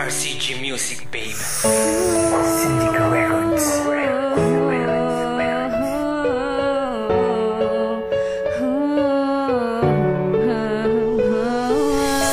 RCG Music, babe. Syndicate Records.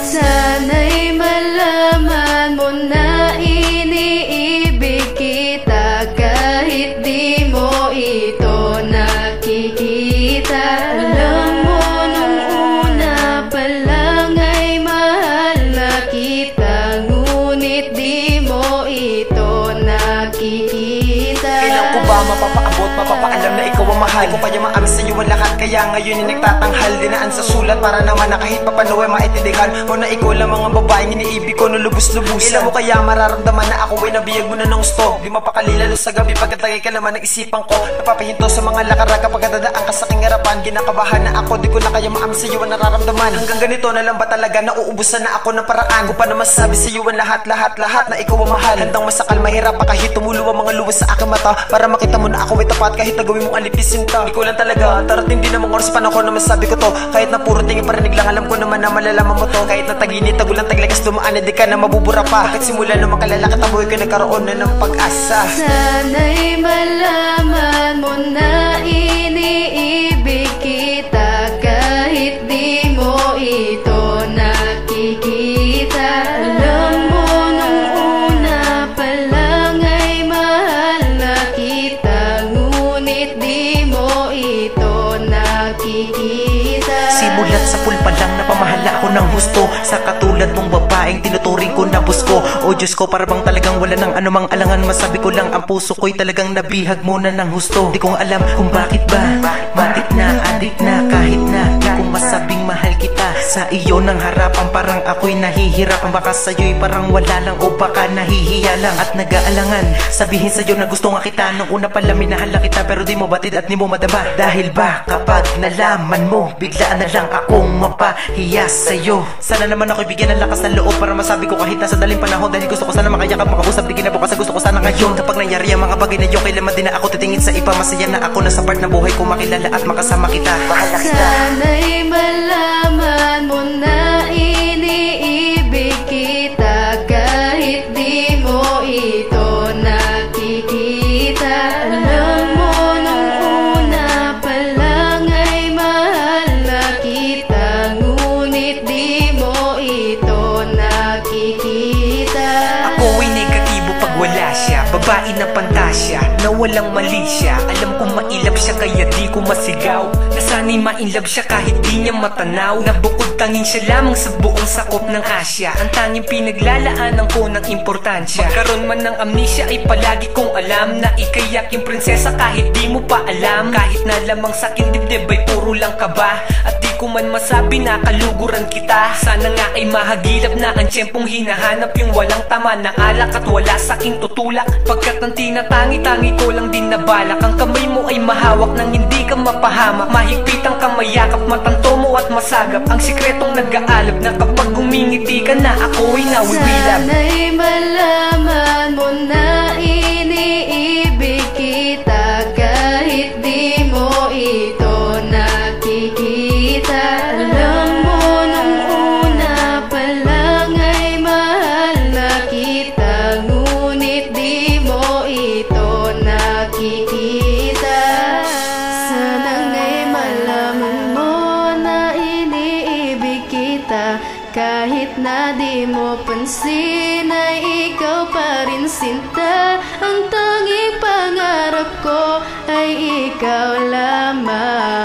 Sana'y malaman mo na iniibig kita kahit di mo ito nakikita. Alam mo nung una pa lang ay mahal na kita, ngunit di mo ito nakikita. Kailan ko ba mapapaabot, mapapaalam na ikaw ang mahal ko? Kaya maamin sa'yo ang lahat, kaya ngayon ay nagtatanghal. Dinaan sa sulat para naman na kahit papano ay maintindihan mo na ikaw lang mga babaeng iniibig ko no lubos-lubusan. Ilan mo kaya mararamdaman na ako ay nabiyag mo na ng gusto. Di mapakalilalo sa gabi pagkatagay ka naman ng isipan ko. Napapahinto sa mga lakaran kapag dadaan ka sa aking harapan. Ginakabahan na ako, di ko na kaya maamin sa'yo ang nararamdaman. Hanggang ganito na lang ba talaga, nauubusan na ako ng paraan ko pa na masasabi sa'yo ang lahat na ikaw ang mahal. Handang masakal, mahirap pa kahit tumulo ang mga luwas sa aking mata, para makita mo na ako ay tapat kahit na gawin mong alipisin ta. Di ko lang talaga tarating din namang oras panahon na masabi ko to, kahit na puro tingin parinig lang, alam ko naman na malalaman mo to. Kahit na taginit, tagulang, taglakas, dumaan, di ka na mabubura pa. Bakit simula nung makalala ka tabuhay ka nagkaroon na ng pag-asa. Sana'y malaman mo na iniibig kita kahit di mo ito nakikita. Alam mo nung una pa lang ay mahal na kita, ngunit di mo ito nakikita. Simulat sa pool pa lang napamahala ako ng husto sa katulad mong babaeng tinuturing ko na busko. O Diyos ko, para bang talagang wala ng anumang alangan. Masabi ko lang ang puso ko'y talagang nabihag mo na ng husto. Di kong alam kung bakit ba matik na, adik na, kahit na di ko masabing mahal kita. Sa iyo ng harapan parang ako'y nahihirapan. Baka sa'yo'y parang wala lang o baka nahihiya lang at nag-aalangan sabihin sa'yo na gusto nga kita. Nung una pala minahala kita pero di mo batid at di mo madama. Dahil ba kapag nalaman mo biglaan na lang akong mapahiya sa'yo. Sana naman ako'y bigyan ng lakas ng loob para masabi ko kahit nasa daling panahon. Dahil gusto ko sana makayakap, makausap, di kinabukasan gusto ko sana ngayon. Kapag nangyari ang mga bagay na yun, kailanman din na ako titingin sa iba. Masaya na ako na sa part na buhay ko makilala at makasama kita. Bahala kita. Sana'y malaman mo na iniibig kita kahit di mo ito nakikita. Alam mo nung una pa lang ay mahal na kita, ngunit di mo ito nakikita. Ako'y negatibo pag wala siya, babae na pantasya na walang mali siya. Alam kong mailap siya kaya di ko masigaw. Nasana'y mainlove siya kahit di niya matanaw. Na bukod tanging siya lamang sa buong sakop ng Asya. Ang tanging pinaglalaanan ko ng importansya. Magkaroon man ng amnesia ay palagi kong alam na ika'y aking prinsesa kahit di mo pa alam. Kahit na lamang sa aking dibdib ay puro lang kaba, at di ko man masabi na kaluguran kita. Sana nga ay mahagilap na ang tiyempong hinahanap, yung walang tama na alak at wala sa aking tutulak. Pagkat ang tinatangi-tangi ko lang din nabalak, ang kamay mo ay mahawak nang hindi ka mapahamak. Mahigpit ang kamayakap, matanto mo at masagap ang sikretong nag-aalab na kapag gumingiti ka na ako ay nawiwilab. Sana'y malaman mo na iniibig kita kahit di mo ito nakikita. Alam mo nung una pa lang ay mahal na kita, ngunit di mo ito nakikita. Sana nga'y malaman mo na iniibig kita kahit na di mo pansin ay ikaw pa rin sinta. Ang tanging pangarap ko ay ikaw lamang.